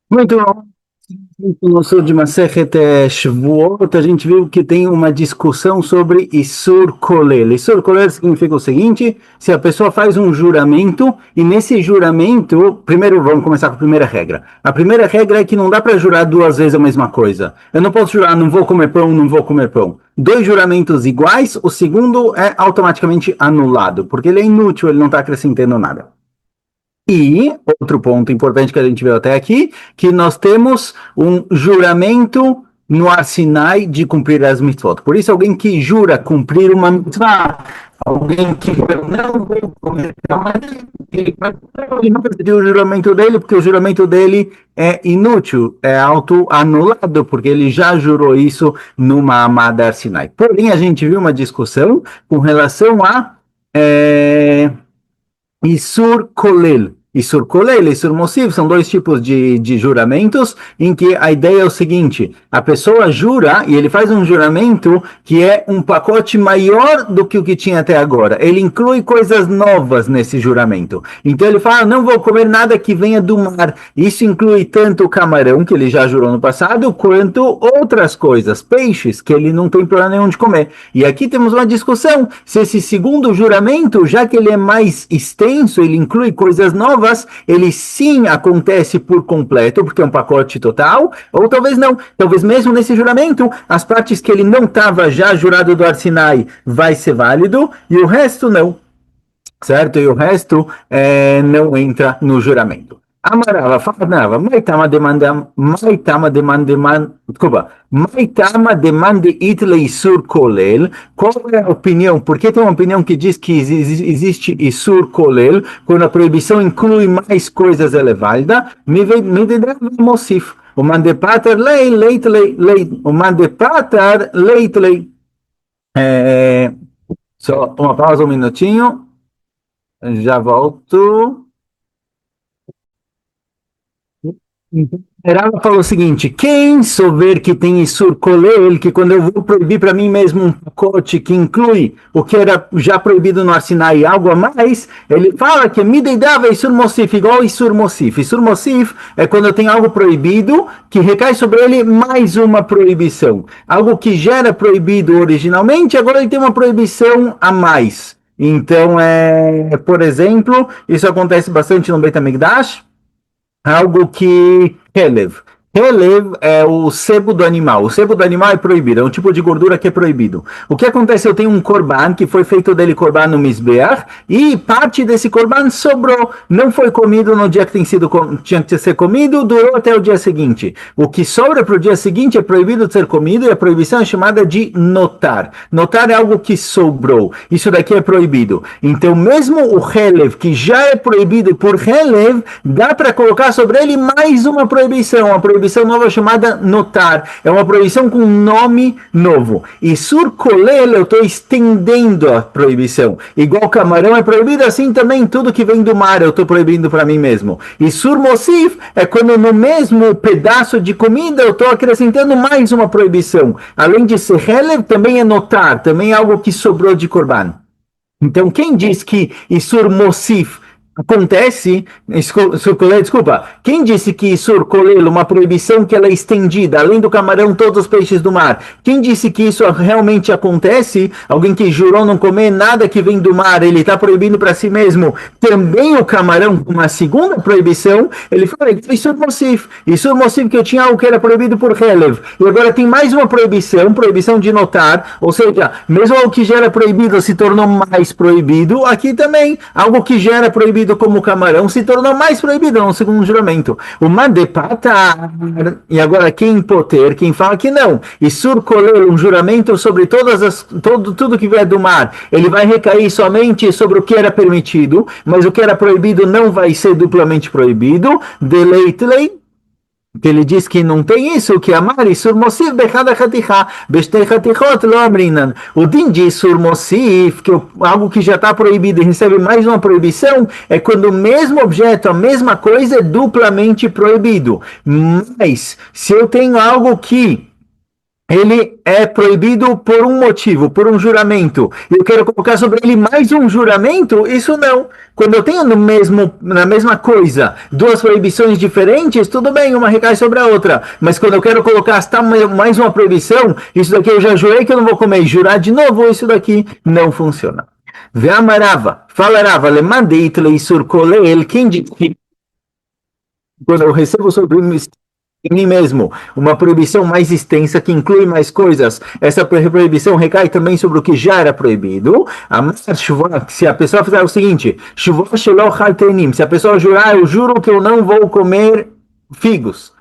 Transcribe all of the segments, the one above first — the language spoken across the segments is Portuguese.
Muito bom. No sul de Masechet Shavuot, a gente viu que tem uma discussão sobre Isur Kolel. Isur Kolel significa o seguinte: se a pessoa faz um juramento, e nesse juramento, primeiro vamos começar com a primeira regra. A primeira regra é que não dá para jurar duas vezes a mesma coisa. Eu não posso jurar, não vou comer pão, não vou comer pão. Dois juramentos iguais, o segundo é automaticamente anulado, porque ele é inútil, ele não está acrescentando nada. E outro ponto importante que a gente viu até aqui, que nós temos um juramento no Ar Sinai de cumprir as mitzvot. Por isso, alguém que jura cumprir uma mitzvah, alguém que não vou comer, ele não precisa o juramento dele, porque o juramento dele é inútil, é auto-anulado, porque ele já jurou isso numa amada Ar Sinai. Porém, a gente viu uma discussão com relação a Isur Kolel. Isur Kolel e Isur Mosiv são dois tipos de juramentos em que a ideia é o seguinte: a pessoa jura e ele faz um juramento que é um pacote maior do que o que tinha até agora. Ele inclui coisas novas nesse juramento. Então ele fala: não vou comer nada que venha do mar. Isso inclui tanto o camarão, que ele já jurou no passado, quanto outras coisas, peixes, que ele não tem problema nenhum de comer. E aqui temos uma discussão se esse segundo juramento, já que ele é mais extenso, ele inclui coisas novas, ele sim acontece por completo, porque é um pacote total, ou talvez não. Talvez mesmo nesse juramento, as partes que ele não estava já jurado do Ar Sinai vai ser válido, e o resto não, certo? E o resto não entra no juramento. Amarava, falava, desculpa, maitama demande itle isur kolel. Qual é a opinião? Porque tem uma opinião que diz que existe isur kolel, quando a proibição inclui mais coisas, ela é válida. Me dá mosif. O mandepater lei, leit lei, lei. O mandepater leit lei. Só uma pausa, um minutinho. Já volto. Ela falou o seguinte: quem souber que tem Isur Kolel, que quando eu vou proibir para mim mesmo um pacote que inclui o que era já proibido no Arsinai e algo a mais, ele fala que me dava Isur Mosif, igual Isur Mosif. Isur Mosif é quando eu tenho algo proibido que recai sobre ele mais uma proibição. Algo que já era proibido originalmente, agora ele tem uma proibição a mais. Então, por exemplo, isso acontece bastante no Beit HaMikdash, algo que Kelev. Kelev é o sebo do animal. O sebo do animal é proibido, é um tipo de gordura que é proibido. O que acontece? Eu tenho um korban, que foi feito dele korban no Mizbeach, e parte desse korban sobrou. Não foi comido no dia que tinha que ser comido, durou até o dia seguinte. O que sobra para o dia seguinte é proibido de ser comido, e a proibição é chamada de notar. Notar é algo que sobrou. Isso daqui é proibido. Então, mesmo o Kelev, que já é proibido por Kelev, dá para colocar sobre ele mais uma proibição nova chamada notar. É uma proibição com um nome novo. E sur kolel, eu estou estendendo a proibição. Igual camarão é proibido, assim também tudo que vem do mar eu estou proibindo para mim mesmo. E sur mosif é quando no mesmo pedaço de comida eu estou acrescentando mais uma proibição. Além de ser helev, também é notar, também é algo que sobrou de korban. Então, quem diz que Isur Mosif acontece, desculpa, quem disse que Isur Kolel, uma proibição que ela é estendida, além do camarão, todos os peixes do mar, quem disse que isso realmente acontece? Alguém que jurou não comer nada que vem do mar, ele está proibindo para si mesmo também o camarão, uma segunda proibição, ele fala, Isur Mosif que eu tinha algo que era proibido por Helev, e agora tem mais uma proibição de notar, ou seja, mesmo algo que já era proibido se tornou mais proibido, aqui também, algo que já era proibido como camarão se tornou mais proibido no segundo juramento. O mandepatar, e agora quem poter, quem fala que não, e surcolher um juramento sobre tudo que vier do mar, ele vai recair somente sobre o que era permitido, mas o que era proibido não vai ser duplamente proibido, deleite-lei, que ele diz que não tem isso, que amar Isur Mosif bechada chatichá, bestei chatichot lo amrinan. O din de Isur Mosif, que algo que já está proibido e recebe mais uma proibição, é quando o mesmo objeto, a mesma coisa, é duplamente proibido. Mas, se eu tenho algo que ele é proibido por um motivo, por um juramento, e eu quero colocar sobre ele mais um juramento, isso não. Quando eu tenho na mesma coisa duas proibições diferentes, tudo bem, uma recai sobre a outra. Mas quando eu quero colocar mais uma proibição, isso daqui eu já jurei que eu não vou comer, e jurar de novo, isso daqui não funciona. Ve'amarava, fala Rava, le mandeit leisur kolel, quem diz que quando eu recebo sobre mim mesmo uma proibição mais extensa que inclui mais coisas, essa proibição recai também sobre o que já era proibido. Se a pessoa fizer o seguinte, se a pessoa jurar, eu juro que eu não vou comer figos.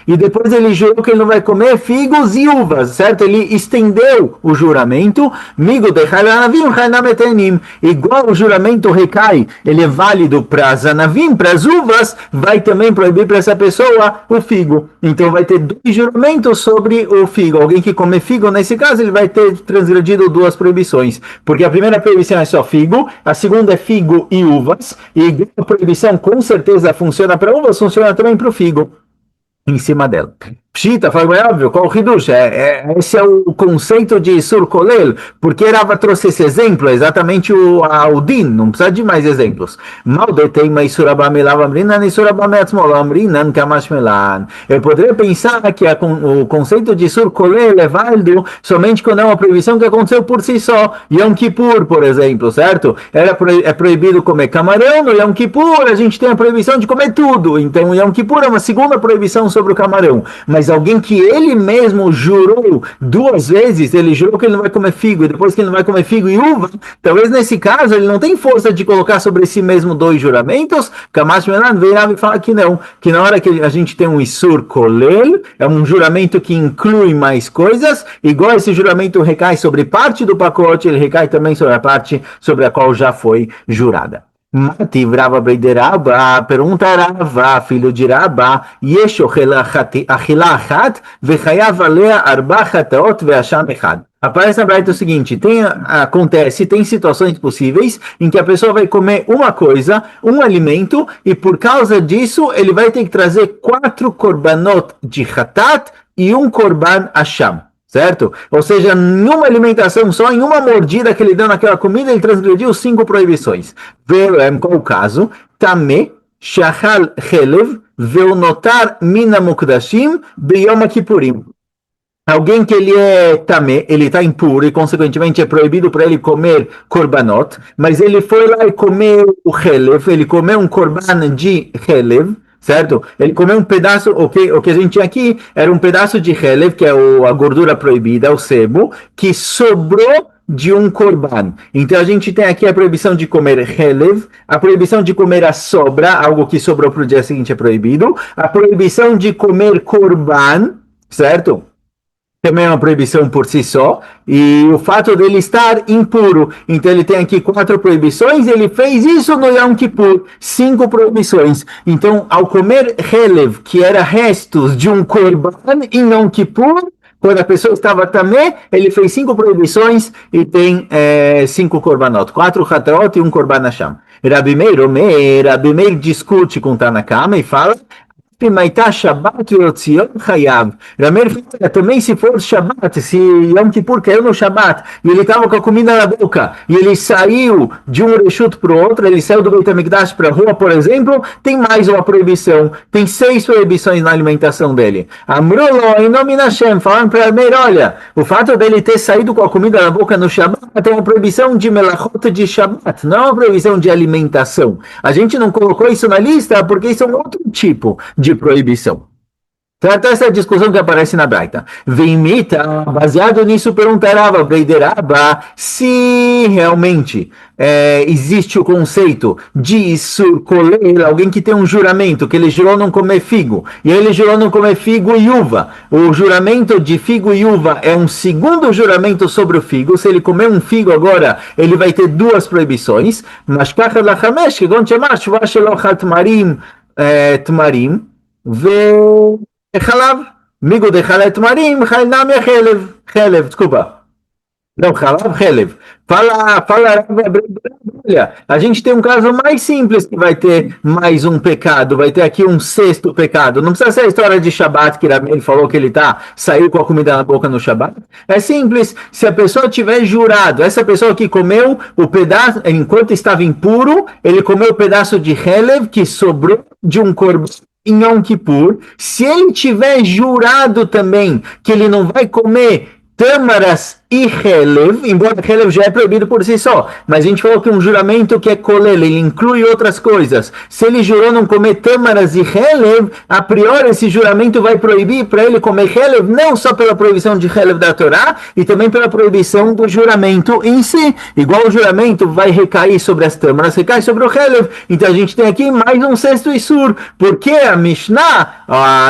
E depois ele jurou que ele não vai comer figos e uvas, certo? Ele estendeu o juramento. Igual o juramento recai, ele é válido para zanavim, para as uvas, vai também proibir para essa pessoa o figo. Então vai ter dois juramentos sobre o figo. Alguém que come figo, nesse caso, ele vai ter transgredido duas proibições. Porque a primeira proibição é só figo, a segunda é figo e uvas, e a proibição com certeza funciona para uvas, funciona também para o figo em cima dela. Pshita, fala, é óbvio, qual o Hidush? Esse é o conceito de Isur Kolel, porque Rava trouxe esse exemplo, exatamente o Din, não precisa de mais exemplos. Eu poderia pensar que o conceito de Isur Kolel é válido somente quando é uma proibição que aconteceu por si só. Yom Kippur, por exemplo, certo? É proibido comer camarão, no Yom Kippur a gente tem a proibição de comer tudo, então Yom Kippur é uma segunda proibição sobre o camarão, mas alguém que ele mesmo jurou duas vezes, ele jurou que ele não vai comer figo, e depois que ele não vai comer figo e uva, talvez nesse caso ele não tem força de colocar sobre si mesmo dois juramentos. Kamash Melan veio e fala que não, que na hora que a gente tem um Isur Kolel, é um juramento que inclui mais coisas, igual esse juramento recai sobre parte do pacote, ele recai também sobre a parte sobre a qual já foi jurada. Mativ Rava Breideraba, pergunta Rava, filho de Raba, Yesho achila achat, vechayav alea arba chataot ve'asham echad. Aparece na Braita o seguinte, tem situações possíveis em que a pessoa vai comer uma coisa, um alimento, e por causa disso ele vai ter que trazer 4 korbanot de chatat e um korban asham. Certo? Ou seja, em uma alimentação só, em uma mordida que ele deu naquela comida, ele transgrediu 5 proibições. Qual o caso? Tame, shachal chelev, veonotar mina mukdashim, beyom kippurim. Alguém que ele é tamé, ele está impuro e consequentemente é proibido para ele comer korbanot, mas ele foi lá e comeu o chelev, ele comeu um korban de chelev, certo? Ele comeu um pedaço, o que a gente tinha aqui era um pedaço de chelev, que é a gordura proibida, o sebo, que sobrou de um korban. Então a gente tem aqui a proibição de comer chelev, a proibição de comer a sobra, algo que sobrou para o dia seguinte é proibido, a proibição de comer korban, certo? Também é uma proibição por si só, e o fato dele estar impuro. Então ele tem aqui 4 proibições, ele fez isso no Yom Kippur, 5 proibições. Então, ao comer Helev, que era restos de um korban em Yom Kippur, quando a pessoa estava também, ele fez 5 proibições e tem 5 korbanot, 4 hatraot e um korban Hashem. Rabi Meir discute com Tanakama e fala... Também se for Shabbat, se Yom Kippur caiu no Shabbat e ele estava com a comida na boca e ele saiu de um reshut para o outro, ele saiu do Beit HaMikdash para a rua, por exemplo, tem mais uma proibição, tem 6 proibições na alimentação dele. Amrulo, em nome de Hashem, falando para ele, olha, o fato dele ter saído com a comida na boca no Shabbat é uma proibição de melachot de Shabbat, não é uma proibição de alimentação. A gente não colocou isso na lista porque isso é um outro tipo de proibição. Certo? Essa é a discussão que aparece na Braita. Veimita, baseado nisso, perguntarava Breideraba se realmente existe o conceito de Isur Kolel, alguém que tem um juramento, que ele jurou não comer figo, e ele jurou não comer figo e uva. O juramento de figo e uva é um segundo juramento sobre o figo. Se ele comer um figo agora, ele vai ter 2 proibições. Mas kachad lachamesh, que gon chemar, shuvah shelo chal tmarim, וחלב, מיגו דחלת תמרים, חלנם יחלב, חלב, תקופה. Não, Halav Helev. Fala, olha, a gente tem um caso mais simples que vai ter mais um pecado, vai ter aqui um sexto pecado. Não precisa ser a história de Shabat, que ele falou que saiu com a comida na boca no Shabat. É simples, se a pessoa tiver jurado, essa pessoa que comeu o pedaço, enquanto estava impuro, ele comeu o pedaço de Helev que sobrou de um corban em Yom Kippur. Se ele tiver jurado também que ele não vai comer tâmaras e Helev, embora Helev já é proibido por si só, mas a gente falou que um juramento que é kolel, ele inclui outras coisas. Se ele jurou não comer tâmaras e Helev, a priori esse juramento vai proibir para ele comer Helev, não só pela proibição de Helev da Torá, e também pela proibição do juramento em si. Igual o juramento vai recair sobre as tâmaras, recai sobre o Helev. Então a gente tem aqui mais um sexto Isur, porque a Mishnah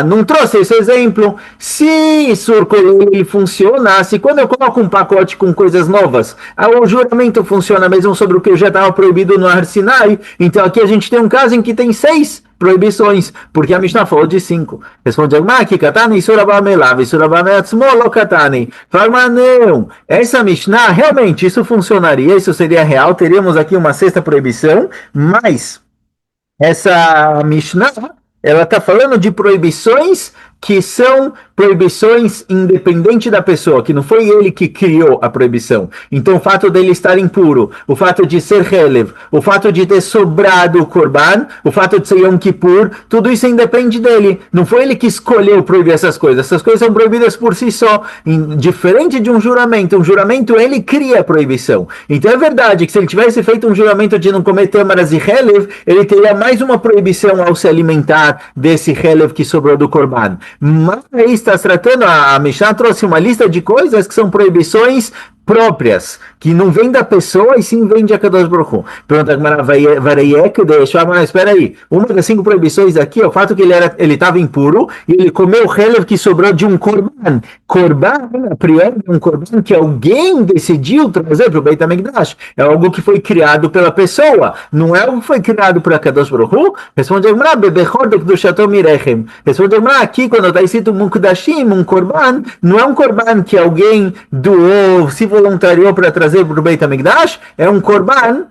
não trouxe esse exemplo. Se Isur kolel ele funcionasse, quando eu coloco um pacote com coisas novas, o juramento funciona mesmo sobre o que já estava proibido no Har Sinai. Então aqui a gente tem um caso em que tem 6 proibições, porque a Mishnah falou de 5. Responde Agma, que katani surabamelav, surabameatzmo lo katani. Fala, não, essa Mishnah, realmente, isso funcionaria, isso seria real, teríamos aqui uma sexta proibição, mas essa Mishnah, ela está falando de proibições que são proibições independente da pessoa, que não foi ele que criou a proibição. Então o fato dele estar impuro, o fato de ser Helev, o fato de ter sobrado o Korban, o fato de ser Yom Kippur, tudo isso independe dele. Não foi ele que escolheu proibir essas coisas são proibidas por si só. Diferente de um juramento ele cria a proibição. Então é verdade que se ele tivesse feito um juramento de não comer tâmaras e Helev, ele teria mais uma proibição ao se alimentar desse Helev que sobrou do Korban. Mas está tratando, a Mishnah trouxe uma lista de coisas que são proibições próprias, que não vem da pessoa e sim vem de Akadosh Baruch Hu. Pergunta mas espera aí, uma das 5 proibições aqui é o fato que ele estava impuro e ele comeu o Helev que sobrou de um Korban. Korban, a priori, é um Korban que alguém decidiu trazer para o Beit HaMikdash. É algo que foi criado pela pessoa, não é algo que foi criado por Akadosh Baruch Hu. Responde Agmará, Bebechor de Kedushato Mirechem. Responde Agmará, aqui quando está escrito Mukdashim, um Korban, não é um Korban que alguém doou, se voluntariou para trazer para o Beit HaMikdash, é um Korban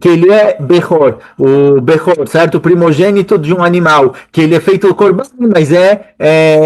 que ele é Bechor, o Bechor, certo? O primogênito de um animal, que ele é feito o Korban, mas é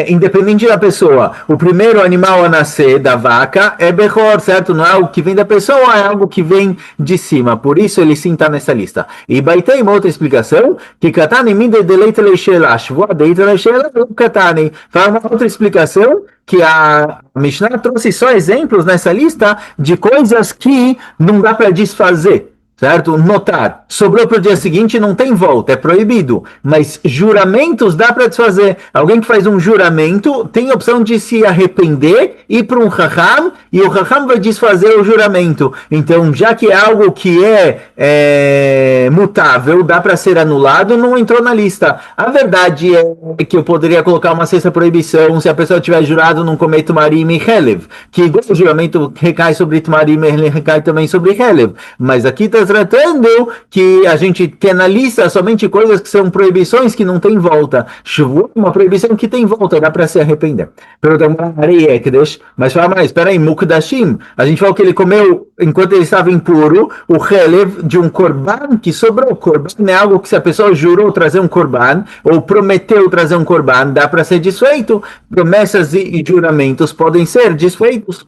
independente da pessoa. O primeiro animal a nascer da vaca é Bechor, certo? Não é algo que vem da pessoa, é algo que vem de cima. Por isso ele sim está nessa lista. E Baitei uma outra explicação, que Katani minde deleite leishelash, voadeita leishelash, Katani. Fala uma outra explicação, que a Mishnah trouxe só exemplos nessa lista de coisas que não dá para desfazer. Certo? Notar. Sobrou para o dia seguinte, não tem volta, é proibido. Mas juramentos dá para desfazer. Alguém que faz um juramento tem a opção de se arrepender, ir para um Raham, e o Raham vai desfazer o juramento. Então, já que é algo que é mutável, dá para ser anulado, não entrou na lista. A verdade é que eu poderia colocar uma sexta proibição se a pessoa tiver jurado não comer Tumarim e Helev. Que igual o juramento recai sobre Tumarim, ele recai também sobre Helev. Mas aqui está tratando que a gente tem na lista somente coisas que são proibições que não tem volta. Uma proibição que tem volta, dá para se arrepender. Mas fala mais, espera aí, Mukdashim, a gente falou que ele comeu, enquanto ele estava impuro, o Helev de um Korban que sobrou. Korban é algo que se a pessoa jurou trazer um Korban, ou prometeu trazer um Korban, dá para ser desfeito. Promessas e juramentos podem ser desfeitos.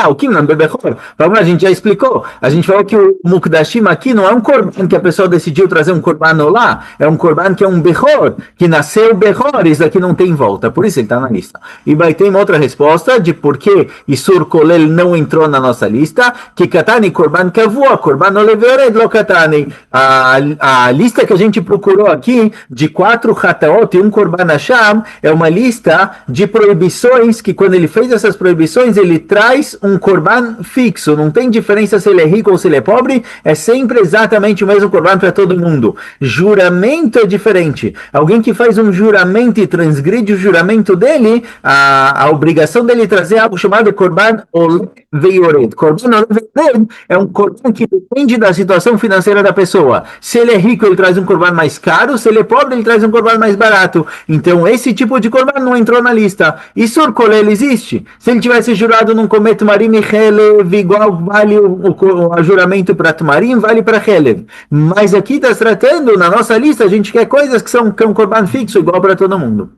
O que não Bebechor? A gente já explicou. A gente falou que o Mukdashim aqui não é um Korban que a pessoa decidiu trazer um Korban lá. É um Korban que é um Bechor, que nasceu Bechor. Isso aqui não tem volta. Por isso ele está na lista. E vai ter uma outra resposta de por que Isur Kolel não entrou na nossa lista. Que Katani Korban Kavua, Korban Olevered Lo Katani. A lista que a gente procurou aqui de 4 Hataot e um Korban Hashem é uma lista de proibições que quando ele fez essas proibições ele traz um Korban fixo, não tem diferença se ele é rico ou se ele é pobre, é sempre exatamente o mesmo Korban para todo mundo. Juramento é diferente. Alguém que faz um juramento e transgride o juramento dele, a obrigação dele trazer algo chamado Korban Oleveyored. Korban Oleveyored é um Korban que depende da situação financeira da pessoa. Se ele é rico, ele traz um Korban mais caro, se ele é pobre, ele traz um Korban mais barato. Então, esse tipo de Korban não entrou na lista. Isur Kolel existe. Se ele tivesse jurado num comer Tumarim e Helev, igual vale o juramento para Tumarim, vale para Helev. Mas aqui está se tratando, na nossa lista, a gente quer coisas que são um corban fixo, igual para todo mundo.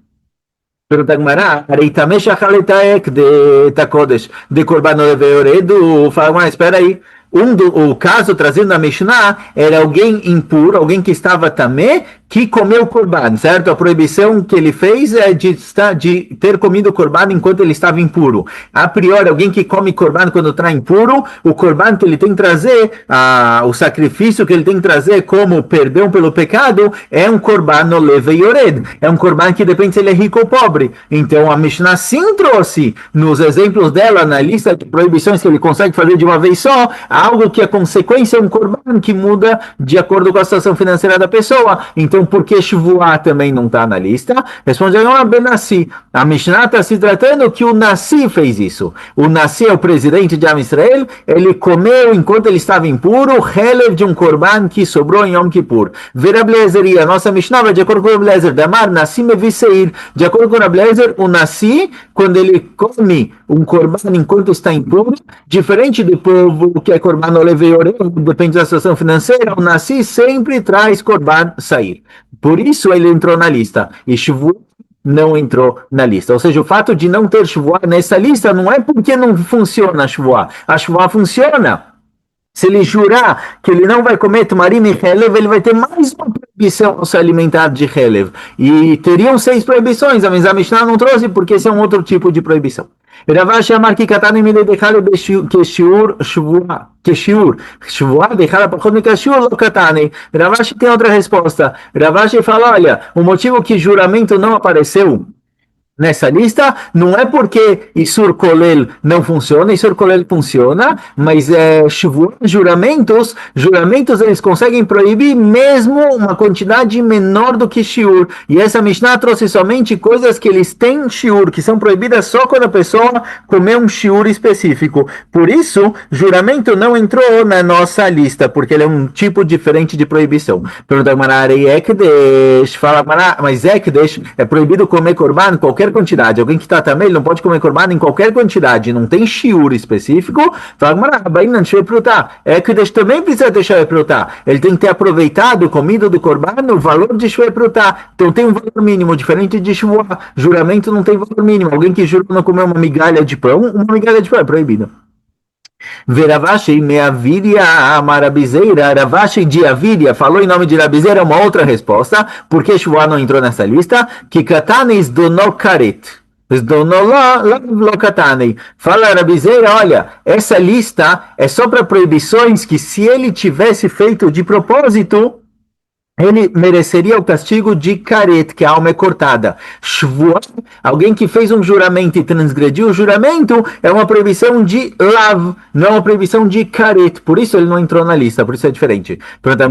Pergunta a Gemara, Areitamesh Achaletaek de Takodesh, de Korban Leveoredu, fala, mas espera aí. O caso trazido na Mishnah era alguém impuro, alguém que estava tamé, que comeu o corban, certo? A proibição que ele fez é de ter comido o corban enquanto ele estava impuro. A priori, alguém que come corban quando está impuro, o corban que ele tem que trazer, o sacrifício que ele tem que trazer como perdão pelo pecado, é um corban no leve yored. É um corban que depende se ele é rico ou pobre. Então a Mishnah sim trouxe, nos exemplos dela, na lista de proibições que ele consegue fazer de uma vez só, algo que a consequência é um corban que muda de acordo com a situação financeira da pessoa. Então, por que Shvuah também não está na lista? Responde a Benassi. A Mishnah está se tratando que o Nassi fez isso. O Nassi é o presidente de Am Israel, ele comeu, enquanto ele estava impuro, Helev de um corban que sobrou em Yom Kippur. Vera Blezer, e a nossa Mishnah vai de acordo com o Blezer, Damar, Nassi Meviseir. De acordo com o Blezer, o Nassi, quando ele come um corban enquanto está impuro, diferente do povo que é corban no leveore, depende da situação financeira, o Nassi sempre traz corban sair. Por isso ele entrou na lista. E Shvuah não entrou na lista. Ou seja, o fato de não ter Shvuah nessa lista não é porque não funciona a Shvuah. A Shvuah funciona. Se ele jurar que ele não vai comer Tumarim e Helev, ele vai ter mais uma proibição ao se alimentar de Helev. E teriam 6 proibições, mas a Mishnah não trouxe porque esse é um outro tipo de proibição. Ravashi amar ki katani mile dechale keshiur shvuah, shvuah dechala pachot mikashiur lo katani. Ravashi tem outra resposta. Ravashi fala, olha, o motivo que juramento não apareceu nessa lista não é porque Isur Kolel não funciona, Isur Kolel funciona, mas juramentos eles conseguem proibir mesmo uma quantidade menor do que Shiur. E essa Mishnah trouxe somente coisas que eles têm Shiur, que são proibidas só quando a pessoa comer um Shiur específico. Por isso, juramento não entrou na nossa lista, porque ele é um tipo diferente de proibição. Pergunta Gamara, Ekdesh, fala Gamara, mas Ekdesh é proibido comer korban qualquer quantidade. Alguém que está também, ele não pode comer corban em qualquer quantidade, não tem shiur específico. Fala, é que Deus também precisa deixar prutar. Ele tem que ter aproveitado comida do corban no valor de shvei prutar. Então tem um valor mínimo, diferente de shvuah. Juramento não tem valor mínimo. Alguém que jura não comer uma migalha de pão é proibido. Veravashi meaviria amarabizeira, Ravashi de Aviria falou em nome de Rabizeira, uma outra resposta, porque Shvuah não entrou nessa lista, que katanes do no karet. Fala Rabizeira, olha, essa lista é só para proibições que se ele tivesse feito de propósito, ele mereceria o castigo de karet, que a alma é cortada. Shvuah, alguém que fez um juramento e transgrediu o juramento, é uma proibição de lav, não é uma proibição de karet. Por isso ele não entrou na lista, por isso é diferente. Pergunta,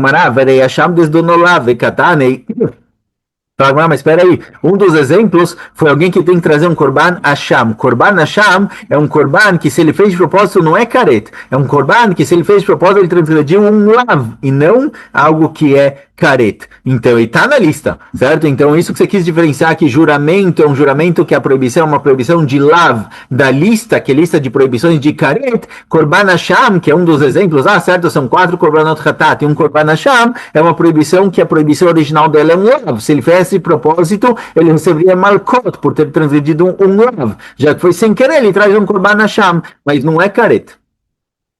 mas espera aí, um dos exemplos foi alguém que tem que trazer um korban asham. Korban asham é um korban que se ele fez de propósito não é karet. É um korban que se ele fez de propósito ele transgrediu um lav e não algo que é karet. Então ele está na lista, certo? Então isso que você quis diferenciar que juramento é um juramento que a proibição é uma proibição de lav da lista, que é lista de proibições de karet. Korban asham, que é um dos exemplos, certo, são 4 korbanot hatat e um korban asham, é uma proibição que a proibição original dela é um lav. Se ele fez de propósito, ele receberia malkot por ter transgredido um lav. Já que foi sem querer, ele traz um korban asham, mas não é karet.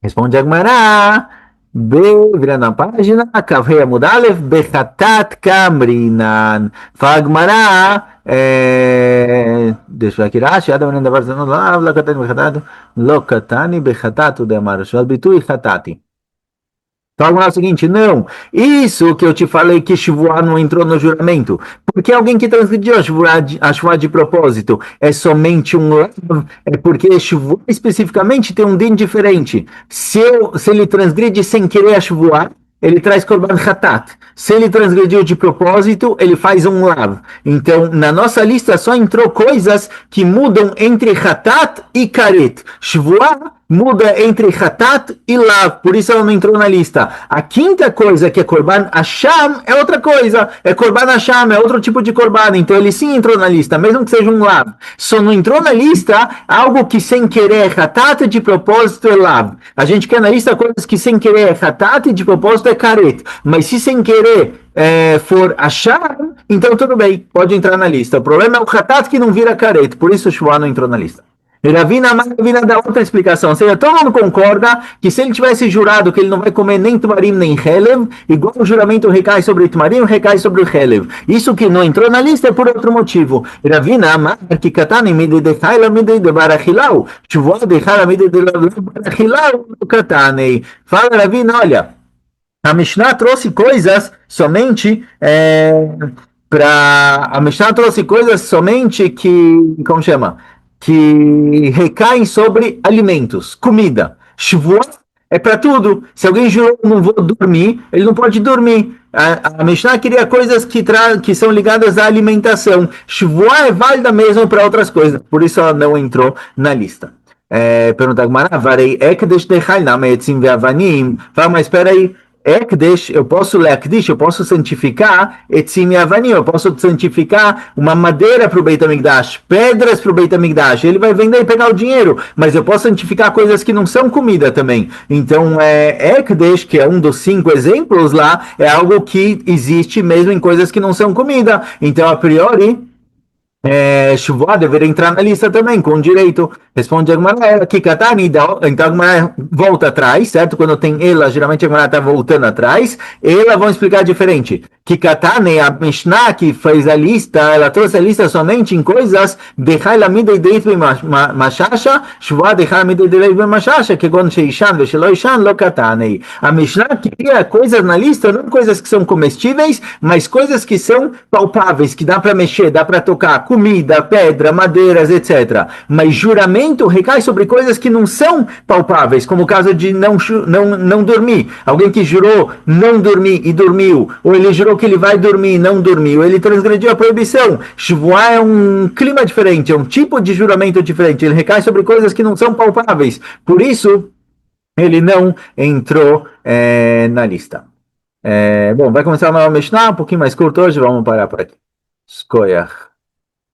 Responde a Gemara. Virando a página, Kavhei Amudalev, Bechatat Kamrinan. Fala Gemara, deixa eu aqui, Rashi, Adam nem davar zano lav, lokatani bechatat, o demar, shal bitui chatati. Então, é o seguinte, não, isso que eu te falei que Shvuah não entrou no juramento, porque alguém que transgrediu a Shvuah de propósito é somente um lav, é porque Shvuah especificamente tem um din diferente. Se ele transgride sem querer a Shvuah, ele traz korban hatat. Se ele transgrediu de propósito, ele faz um lav. Então, na nossa lista só entrou coisas que mudam entre hatat e karet. Shvuah muda entre Hatat e Lav, por isso ela não entrou na lista. A quinta coisa, que é Korban Hashem, é outra coisa. É Korban Hashem, é outro tipo de Korban. Então ele sim entrou na lista, mesmo que seja um Lav. Só não entrou na lista algo que sem querer é Hatat, de propósito é Lav. A gente quer na lista coisas que sem querer é Hatat, de propósito é Karet. Mas se sem querer for Hashem, então tudo bem, pode entrar na lista. O problema é o Hatat que não vira Karet, por isso o Shua não entrou na lista. Ravina dá outra explicação, ou seja, todo mundo concorda que se ele tivesse jurado que ele não vai comer nem tumarim nem helev, igual o juramento recai sobre o tumarim, recai sobre o helev. Isso que não entrou na lista é por outro motivo. Ravina amar que katani mide de haila mide de barachilau, shuvó de haila mide de barachilau katani. Fala Ravina, olha, a Mishnah trouxe coisas somente a Mishnah trouxe coisas somente que, como chama? Que recaem sobre alimentos, comida. Shvuah é para tudo. Se alguém jurou não vou dormir, ele não pode dormir. A Mishnah queria coisas que são ligadas à alimentação. Shvuah é válida mesmo para outras coisas, por isso ela não entrou na lista. Pergunta Gmará, varei ekdesh dechai nametzim ve'avanim. Fala, mas espera aí. Ekdesh, eu posso santificar etzim e avanim, eu posso santificar uma madeira para o Beit HaMikdash, pedras para o Beit HaMikdash, ele vai vender e pegar o dinheiro, mas eu posso santificar coisas que não são comida também. Então, Ekdesh, que é um dos 5 exemplos lá, é algo que existe mesmo em coisas que não são comida. Então, a priori, Shuvah deveria entrar na lista também, com direito. Responde a Gemara, que Katani, então a Gemara volta atrás, certo? Quando tem ela, geralmente a Gemara está voltando atrás. Ela vão explicar diferente. Que Katani, a Mishnah que fez a lista, ela trouxe a lista somente em coisas deixai la mida e deit machasha, Shuvah deixai la mida e deit machasha, que quando sheishan veshelo ishan lo Katani. A Mishnah queria coisas na lista, não coisas que são comestíveis, mas coisas que são palpáveis, que dá para mexer, dá para tocar. Comida, pedra, madeiras, etc. Mas juramento recai sobre coisas que não são palpáveis, como o caso de não dormir. Alguém que jurou não dormir e dormiu, ou ele jurou que ele vai dormir e não dormiu, ele transgrediu a proibição. Shvuah é um clima diferente, é um tipo de juramento diferente, ele recai sobre coisas que não são palpáveis. Por isso, ele não entrou na lista. Bom, vai começar uma nova Mishnah, um pouquinho mais curto hoje, vamos parar por aqui. Escolha.